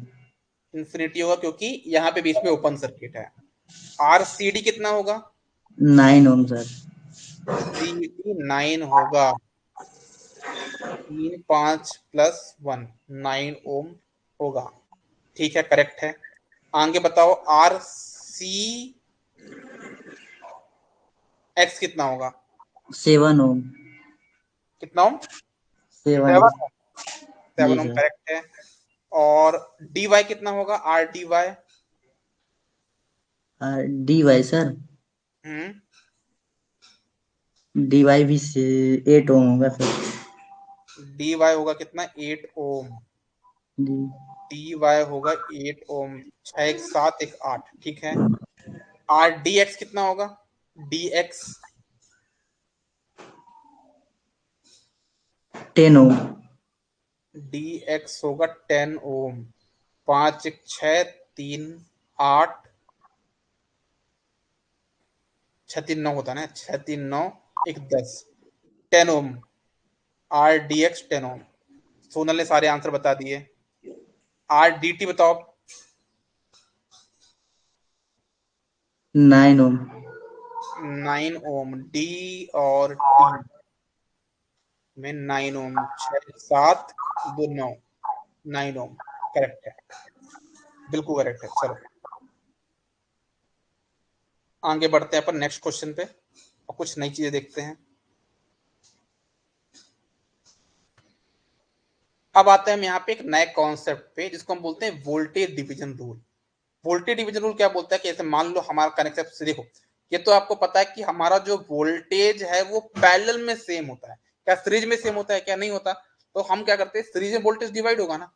इन्फिनिटी होगा, क्योंकि यहाँ पे बीच में ओपन सर्किट है। आर सी डी कितना होगा, 9 ओम सर। सी डी 9 होगा। 3 5 प्लस 1 9 ओम होगा, ठीक है करेक्ट है। आगे बताओ आर सी एक्स कितना होगा, 7 ओम। कितना ओम, 7। 7 ओम। जी 7 ओम सर। करेक्ट है। और डी वाई कितना होगा, R D Y. D Y sir, hmm D Y भी 8 ओम होगा सर। डी वाई होगा कितना, 8 ओम। जी। डी वाई होगा 8 ओम। 6 1 7 1 8, ठीक है। आर डी एक्स कितना होगा, डी एक्स 10 ओम। डी एक्स होगा 10 ओम। 5 1 6 3 8, 6 3 9 होता है ना, 6 3 9 1 10, 10 ओम। आर डी एक्स 10 ओम। सोनल ने सारे आंसर बता दिए। आर डी टी बताओ। 9 ओम। 9 ओम। डी और टी में 9 ओम, 6 7 2 9, 9 ओम करेक्ट है, बिल्कुल करेक्ट है। चलो आगे बढ़ते हैं अपन नेक्स्ट क्वेश्चन पे और कुछ नई चीजें देखते हैं। अब आते हैं हम यहाँ पे एक नए कॉन्सेप्ट पे जिसको हम बोलते हैं voltage division rule. Voltage division rule क्या बोलता है कि जैसे मान लो हमारा कनेक्शन से देखो, ये तो आपको पता है कि हमारा जो वोल्टेज है वो पैरेलल में सेम होता है, क्या सीरीज में सेम होता है, क्या नहीं होता। तो हम क्या करते हैं, सीरीज में वोल्टेज डिवाइड होगा ना,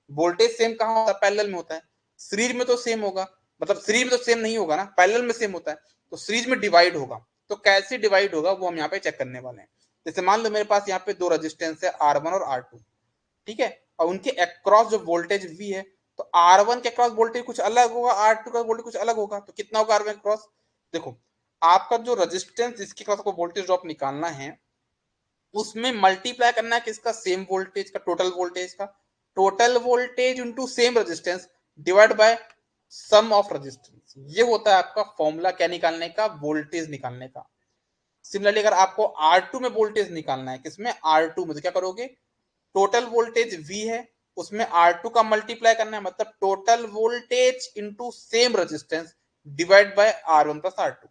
वोल्टेज सेम कहाँ होता है, पैरेलल में होता है। सीरीज में तो सेम होगा, मतलब सीरीज में तो सेम नहीं होगा ना, पैरेलल में सेम होता है, तो सीरीज में डिवाइड होगा। तो कैसे डिवाइड होगा वो हम यहाँ पे चेक करने वाले हैं। जैसे मान लो मेरे पास यहाँ पे दो रेजिस्टेंस है R1 और R2, ठीक है, और उनके अक्रॉस जो वोल्टेज V है, तो R1 के अक्रॉस वोल्टेज कुछ अलग होगा, R2 का वोल्टेज कुछ अलग होगा। तो कितना होगा R1 अक्रॉस, देखो आपका जो रेजिस्टेंस जिसके अक्रॉस आपको वोल्टेज ड्रॉप निकालना है, उसमें मल्टीप्लाई करना है किसका, सेम वोल्टेज का, टोटल वोल्टेज का। Total voltage into same resistance divide by sum of resistance, ये होता है आपका फॉर्मूला क्या निकालने का, वोल्टेज निकालने का। सिमिलरली अगर आपको R2 में वोल्टेज निकालना है, किसमें R2 में, तो क्या करोगे, टोटल वोल्टेज V है, उसमें R2 का मल्टीप्लाई करना है, मतलब total voltage into same resistance divide bye R1 plus R2।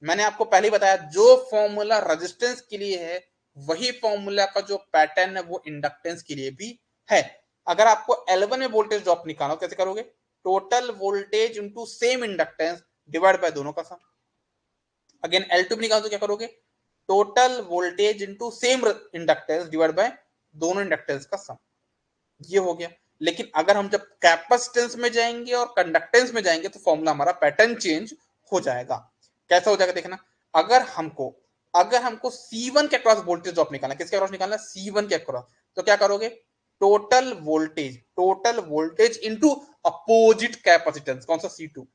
मैंने आपको पहले ही बताया जो फॉर्मूला रेजिस्टेंस के लिए है वही फॉर्मूला का जो पैटर्न है वो इंडक्टेंस के लिए भी है। अगर आपको L1 में वोल्टेज ड्रॉप निकालना कैसे करोगे? Total voltage into same inductance divide by दोनों का सम। अगेन L2 निकालो तो क्या करोगे? Total voltage into same inductance divide by दोनों इंडक्टेंस का सम। ये हो गया। लेकिन अगर हम जब कैपेसिटेंस में जाएंगे और कंडक्टेंस में जाएंगे तो फॉर्मूला हमारा पैटर्न चेंज हो जाएगा। कैसा हो जाएगा देखना, अगर हमको C1 के अक्रॉस वोल्टेज ड्रॉप निकालना, किसके अक्रॉस निकालना? C1 के अक्रॉस। तो क्या करोगे? Total voltage into opposite capacitance, कौन सा? C2।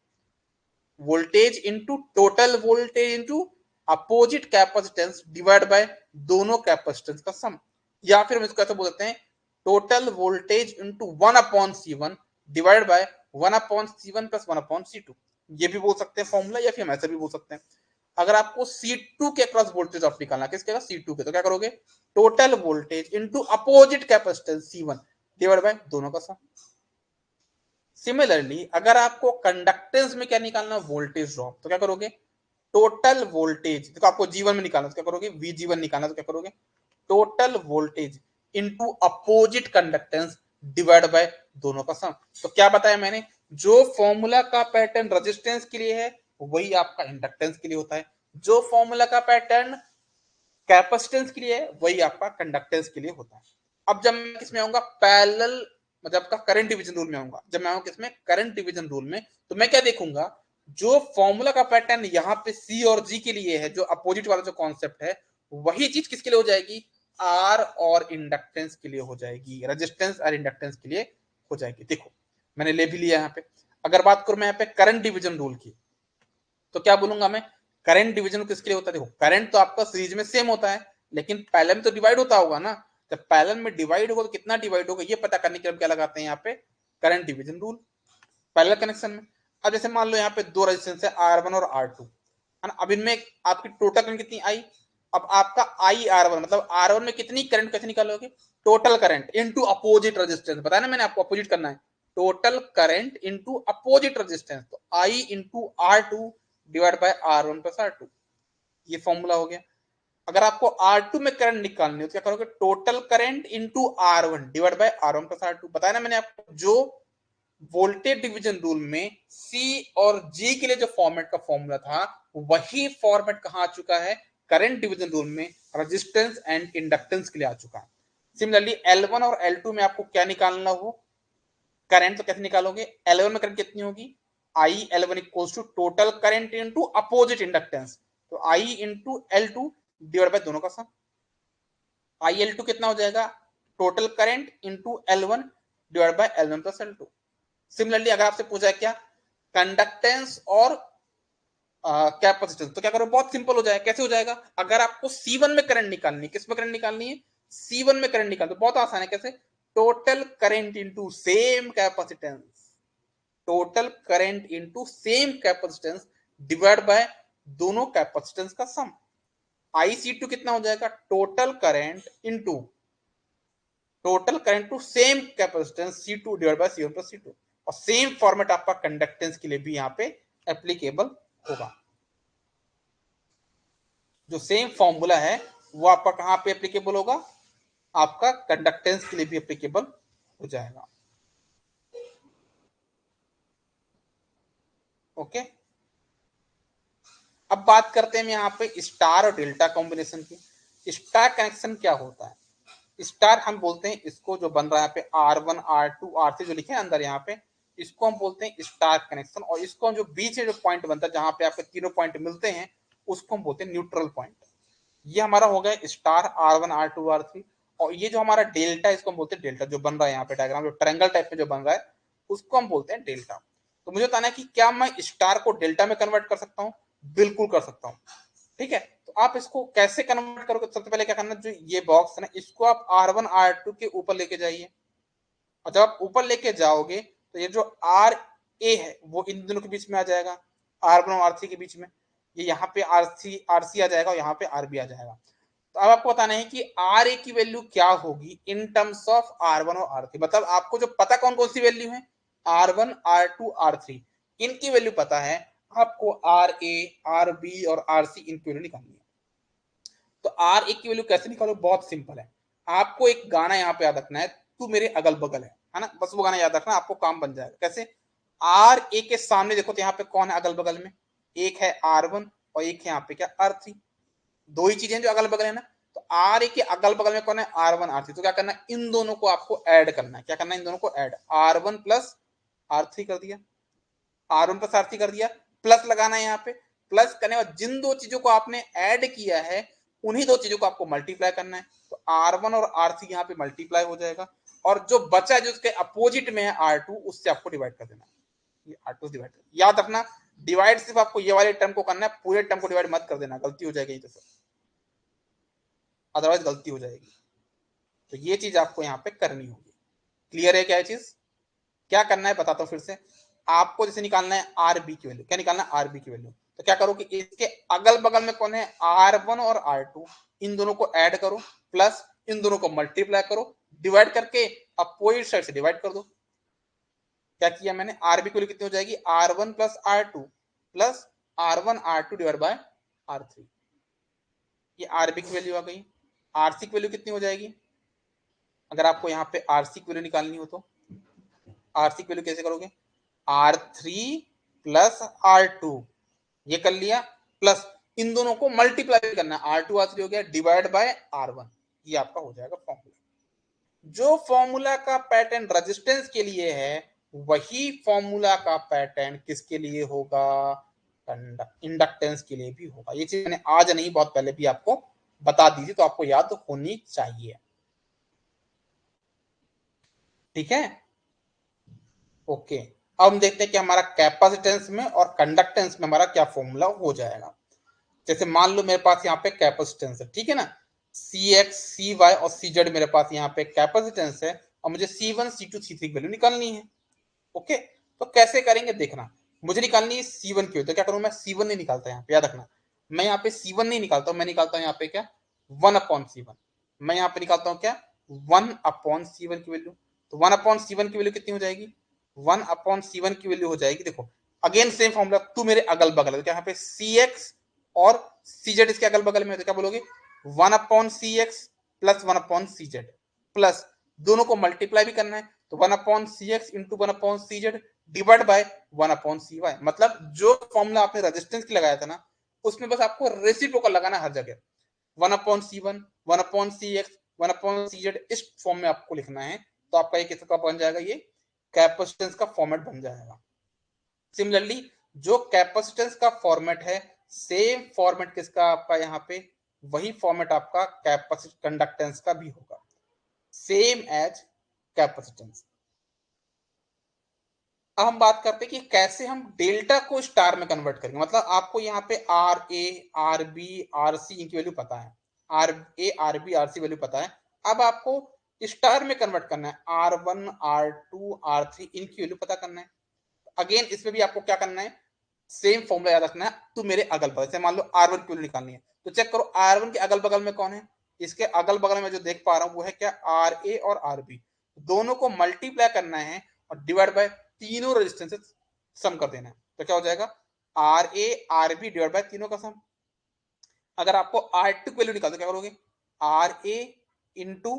Voltage into total voltage into opposite capacitance divide by दोनों कैपेसिटेंस का सम। या फिर हम इसको ऐसे बोल सकते हैं, total voltage into 1/C1 divide by 1/C1 plus 1/C2। ये भी बोल सकते हैं फॉर्मूला, या फिर हम ऐसे भी बोल सकते हैं। अगर आपको C2 के अक्रॉस वोल्टेज ड्रॉप निकालना, किसके? C2 के। तो क्या करोगे? Total voltage into opposite capacitance C1 divide by दोनों का सम। सिमिलरली अगर आपको कंडक्टेंस में क्या निकालना? Voltage drop. तो क्या करोगे? टोटल वोल्टेज, देखो आपको G1 में निकालना, तो क्या करोगे? VG1 निकालना, तो क्या करोगे? Total voltage into opposite conductance divide by दोनों का सम। तो क्या बताया मैंने? जो फॉर्मूला का पैटर्न रेजिस्टेंस के लिए है वही आपका इंडक्टेंस के लिए होता है, जो फॉर्मूला का पैटर्न कैपेसिटेंस के लिए है वही आपका कंडक्टेंस के लिए होता है। अब जब मैं किसमें आऊंगा? पैरेलल, मतलब आपका करंट डिवीजन रूल में आऊंगा। जब मैं आऊंगा किसमें? करंट डिवीजन रूल में। तो मैं क्या देखूंगा? जो फॉर्मूला का पैटर्न यहाँ पे C और G के लिए है, जो अपोजिट वाला जो कॉन्सेप्ट है, वही चीज किसके लिए हो जाएगी? R और इंडक्टेंस के लिए हो जाएगी, रेजिस्टेंस और इंडक्टेंस के लिए हो जाएगी। देखो मैंने ले भी लिया यहाँ पे। अगर बात करूं मैं यहाँ पे करंट डिवीजन रूल की, तो क्या बोलूंगा मैं? करंट डिवीजन किसके लिए होता है? देखो करंट तो आपका सीरीज में सेम होता है, लेकिन पैरेलल में तो डिवाइड होता होगा ना। जब पैरेलल में डिवाइड होगा तो कितना डिवाइड होगा, ये पता करने के लिए हम क्या लगाते हैं यहाँ पे? Current division rule, parallel connection में। अब जैसे मान लो यहाँ पे दो रेजिस्टेंस है R1 और R2, है ना। अब इनमें आपकी टोटल करंट कितनी आई? अब आपका IR1 मतलब R1 में कितनी करंट कैसे निकालोगे? Total current into opposite resistance, बताया ना मैंने आपको अपोजिट करना है। Total current into opposite resistance, तो I into R2 divide by R1 plus R2, ये फॉर्मूला हो गया। अगर आपको R2 में करंट निकालनी हो तो क्या करोगे? Total current into R1 divide by R1 plus R2। बताया ना मैंने आपको, जो वोल्टेज डिवीजन रूल में C और G के लिए जो फॉर्मेट का फॉर्मूला था, वही फॉर्मेट कहां आ चुका है? करंट डिवीजन रूल में रेजिस्टेंस एंड इंडक्टेंस के लिए आ चुका है। सिमिलरली L1 और L2 में आपको क्या निकालना हो? करंट। तो कैसे निकालोगे? L1 में करंट कितनी होगी? IL1 equals to total current into opposite inductance, तो I into L2 divide by दोनों का सम। IL2 कितना हो जाएगा? Total current into L1 divide by L1 plus L2। Similarly अगर आपसे पूछा है क्या? कंडक्टेंस और कैपेसिटेंस, तो क्या करो? बहुत सिंपल हो जाएगा। कैसे हो जाएगा? अगर आपको C1 में करंट निकालनी है, किस में करंट निकालनी है? C1 में करंट निकालनी, तो बहुत आसान है। कैसे? Total current into same capacitance, total current into same capacitance divide by दोनों कैपेसिटेंस का सम। IC2 कितना हो जाएगा? Total current to same capacitance C2 divide by C1 plus C2। और सेम फॉर्मेट आपका कंडक्टेंस के लिए भी यहाँ पे एप्लीकेबल होगा। जो सेम फॉर्मूला है वो आपका कहां पे एप्लीकेबल होगा? आपका कंडक्टेंस के लिए भी एप्लीकेबल हो जाएगा। ओके, अब बात करते हैं यहाँ पे स्टार और डेल्टा कॉम्बिनेशन की। स्टार कनेक्शन क्या होता है? स्टार हम बोलते हैं इसको, जो बन रहा है यहाँ पे R1 R2 R3 जो लिखे हैं अंदर यहाँ पे, इसको हम बोलते हैं स्टार कनेक्शन। और इसको हम जो बीच में जो पॉइंट बनता है जहां पे आपके तीनों पॉइंट मिलते हैं, उसको हम बोलते हैं न्यूट्रल पॉइंट। ये हमारा हो गया स्टार R1 R2 R3। और ये जो हमारा डेल्टा, इसको हम बोलते हैं डेल्टा, जो बन रहा है यहाँ पे डायग्राम, जो ट्रायंगल टाइप में जो बन रहा है, उसको हम बोलते हैं डेल्टा। तो मुझे बताना है कि क्या मैं स्टार को डेल्टा में कन्वर्ट कर सकता हूँ? बिल्कुल कर सकता हूँ। ठीक है, तो आप इसको कैसे कन्वर्ट करोगे? सबसे पहले क्या करना, जो ये बॉक्स है ना, इसको आप R1 R2 के ऊपर लेके जाइए। और जब आप ऊपर लेके जाओगे तो ये जो RA है वो इन दोनों के बीच में आ जाएगा, R1 और R3 के बीच में। ये यहाँ पे RC आ जाएगा और यहाँ पे RB आ जाएगा। तो अब आपको बताना है कि RA की वैल्यू क्या होगी इन टर्म्स ऑफ R1 और R3। मतलब आपको जो पता कौन कौन सी वैल्यू है, R1 R2 R3, इनकी वैल्यू पता है। आपको RA RB और RC इनकी वैल्यू निकालनी है। तो आर ए की वैल्यू कैसे निकालो, बहुत सिंपल है। आपको एक गाना यहाँ पे याद रखना है, तू मेरे अगल बगल है ना, बस वो गाना याद रखना, आपको काम बन जाएगा। कैसे, आर ए के सामने देखो तो यहाँ पे कौन है अगल बगल में, एक है R1 और एक है यहाँ पे क्या R3, दो ही चीजें जो अगल बगल है ना। तो आर ए के अगल बगल में कौन है R1 R3, तो क्या करना है, इन दोनों को आपको ऐड करना है। क्या करना है, इन दोनों को ऐड, R1 प्लस R3 कर दिया, R1 प्लस R3 कर दिया, प्लस लगाना है यहाँ पे। प्लस करने के बाद जिन दो चीजों को आपने ऐड किया है उन्हीं दो चीजों को आपको मल्टीप्लाई करना है। तो R1 और R3 यहाँ पे मल्टीप्लाई हो जाएगा, और जो बचा है जो उसके अपोजिट में है R2, उससे आपको डिवाइड कर देना है। ये R2 डिवाइड कर, याद रखना डिवाइड सिर्फ आपको ये वाले टर्म को करना है, पूरे टर्म को डिवाइड मत कर देना, गलती हो जाएगी तो सर, अदरवाइज गलती हो जाएगी। तो ये चीज आपको यहाँ पे करनी होगी। क्लियर है क्या ये चीज? क्या करना है बताता हूँ फिर से। आपको जैसे निकालना है आरबी की वैल्यू, क्या निकालना है आरबी की वैल्यू, तो क्या करो कि इसके अगल बगल में कौन है R1 और R2, इन दोनों को ऐड करो, प्लस इन दोनों को मल्टीप्लाई करो, डिवाइड करके अपोजिट साइड से डिवाइड कर दो। क्या किया मैंने, आरबी की वैल्यू कितनी हो जाएगी, R1 plus R2 plus R1 R2 divide by R3। ये आरबी की वैल्यू आ गई। आरसी की वैल्यू कितनी हो जाएगी, अगर आपको यहाँ पे आरसी की वैल्यू निकालनी हो तो आरसी की वैल्यू कैसे करोगे, R3 प्लस R2, ये कर लिया, प्लस इन दोनों को मल्टीप्लाई करना है, R2 R3 हो गया, डिवाइड बाय R1, ये आपका हो जाएगा फॉर्मूला। जो फॉर्मूला का पैटर्न रेजिस्टेंस के लिए है वही फॉर्मूला का पैटर्न किसके लिए होगा, इंडक्टेंस के लिए भी होगा। ये चीज मैंने आज नहीं बहुत पहले भी आपको बता दी थी, तो आपको याद होनी चाहिए। ठीक है, ओके। अब हम देखते हैं कि हमारा कैपेसिटेंस में और कंडक्टेंस में हमारा क्या फॉर्मूला हो जाएगा। जैसे मान लो मेरे पास यहाँ पे कैपेसिटेंस है, ठीक है ना, CX CY और CZ मेरे पास यहाँ पे कैपेसिटेंस है, और मुझे C1 C2 C3 की वैल्यू निकालनी है। ओके, तो कैसे करेंगे देखना, मुझे निकालनी है C1 की, तो क्या करूं मैं, C1 नहीं निकालता यहाँ पे, याद रखना मैं यहाँ पे C1 नहीं निकालता हूं, मैं निकालता हूं यहाँ पे क्या 1/C1। मैं यहाँ पे निकालता हूँ क्या 1/C1 की वैल्यू। तो 1/C1 की वैल्यू कितनी हो जाएगी, 1/C1 की वैल्यू हो जाएगी, देखो अगेन सेम फॉर्मूला, तू मेरे अगल बगल है, तो क्या यहाँ पे CX और CZ इसके अगल बगल में, तो क्या बोलोगे 1/CX प्लस 1/CZ, प्लस दोनों को मल्टीप्लाई भी करना है, तो 1/CX into 1/CZ divide by 1/CY। मतलब जो फॉर्मूला आपने रेजिस्टेंस की लगाया था ना, उसमें बस आपको रेसिप्रोकल लगाना है हर जगह, 1/C1 1/CX 1/CZ इस फॉर्म में आपको लिखना है। तो आपका ये किसका बन जाएगा, ये कैपेसिटेंस का फॉर्मेट बन जाएगा। सिमिलरली जो कैपेसिटेंस का फॉर्मेट है, सेम फॉर्मेट किसका आपका यहाँ पे, वही फॉर्मेट आपका कैपेसिटेंस कंडक्टेंस का भी होगा, सेम एज कैपेसिटेंस। अब हम बात करते हैं कि कैसे हम डेल्टा को स्टार में कन्वर्ट करेंगे। मतलब आपको यहाँ पे R A R B R C इनकी वैल्यू पता है, R A R B R C value पता है, अब आपको स्टार में कन्वर्ट करना है, R1 R2 R3 इनकी वैल्यू पता करना है। अगेन इसमें भी आपको क्या करना है, सेम फॉर्मूला याद रखना है, तो मेरे अगल बगल से मान लो R1 की वैल्यू निकालनी है, तो चेक करो R1 के अगल बगल में कौन है, इसके अगल बगल में जो देख पा रहा हूं वो है क्या RA और RB, दोनों को मल्टीप्लाई करना है और डिवाइड बाय तीनों रेजिस्टेंस सम कर देना है। तो क्या हो जाएगा RA RB डिवाइड बाय तीनों का सम। अगर आपको R2 की वैल्यू निकालते क्या करोगे, RA into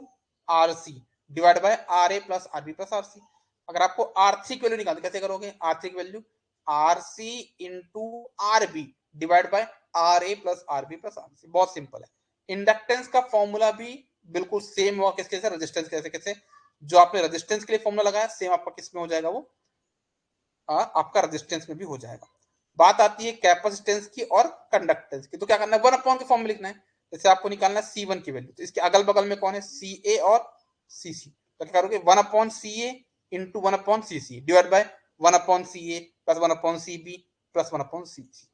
RC divide by RA plus RB plus RC। अगर आपको R3 की वैल्यू निकालते कैसे करोगे, R3 की value RC into RB divide by RA plus RB plus RC। बहुत सिंपल है। इंडक्टेंस का फॉर्मूला भी बिल्कुल सेम हुआ किसके से, रेजिस्टेंस कैसे कैसे, जो आपने रेजिस्टेंस के लिए फॉर्मूला लगाया सेम आपका किस में हो जाएगा, वो आपका रेजिस्टेंस में भी हो जाएगा। बात आती है कैपेसिटेंस की और कंडक्टेंस की, तो क्या करना है 1/, के फॉर्म में लिखना है। जैसे आपको निकालना है C1 की वैल्यू, तो इसके अगल बगल में कौन है CA और CC, तो क्या करोगे 1/CA into 1/CC divide by 1/CA plus 1/CB plus 1/CC।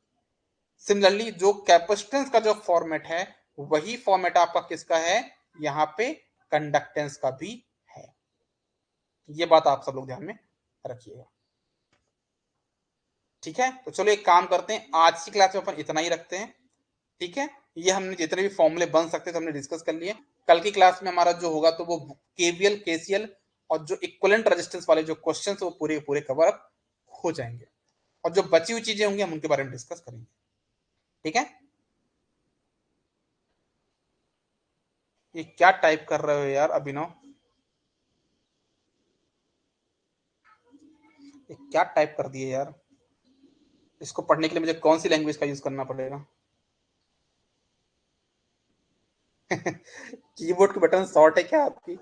Similarly जो कैपेसिटेंस का जो फॉर्मेट है वही फॉर्मेट आपका किसका है, यहाँ पे कंडक्टेंस का भी है। ये बात आप सब लोग ध्यान में रखिएगा। ठीक है, तो चलो एक काम करते हैं, आज की क्लास में अपन इतना ही रखते हैं। ठीक है, ये हमने जितने भी फॉर्मूले बन सकते थे हमने डिस्कस कर लिए। कल की क्लास में हमारा जो होगा तो वो केवीएल केसीएल और जो इक्विवेलेंट रेजिस्टेंस वाले जो क्वेश्चंस वो पूरे पूरे कवर अप हो जाएंगे, और जो बची हुई चीजें होंगी हम उनके बारे में डिस्कस करेंगे। ठीक है, ये क्या टाइप कर रहे हो यार अभिनव? ये क्या टाइप कर दिए यार? इसको पढ़ने के लिए मुझे कौन सी लैंग्वेज का यूज करना पड़ेगा? कीबोर्ड के बटन शॉर्ट है क्या आपकी?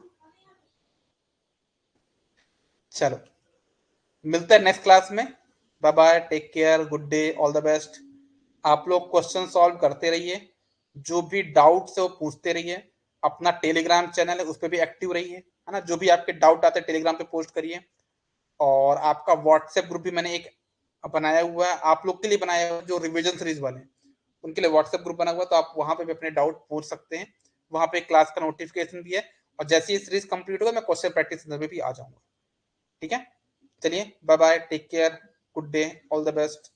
चलो, मिलते हैं नेक्स्ट क्लास में। Bye bye, take care, good day, all the best. आप लोग क्वेश्चन सॉल्व करते रहिए, जो भी डाउट्स है वो पूछते रहिए। अपना टेलीग्राम चैनल है उस पर भी एक्टिव रहिए, है ना। जो भी आपके डाउट आते हैं टेलीग्राम पे पोस्ट करिए। और आपका व्हाट्सएप ग्रुप भी मैंने एक बनाया हुआ है, आप लोग के लिए बनाया हुआ है, जो रिविजन सीरीज वाले हैं उनके लिए व्हाट्सएप ग्रुप बना हुआ है, तो आप वहां पे भी अपने डाउट पूछ सकते हैं। वहां पे क्लास का नोटिफिकेशन भी है, और जैसे ही सीरीज कंप्लीट होगा मैं क्वेश्चन प्रैक्टिस सेंटर पे भी आ जाऊंगा। ठीक है, चलिए bye bye, take care, good day, all the best.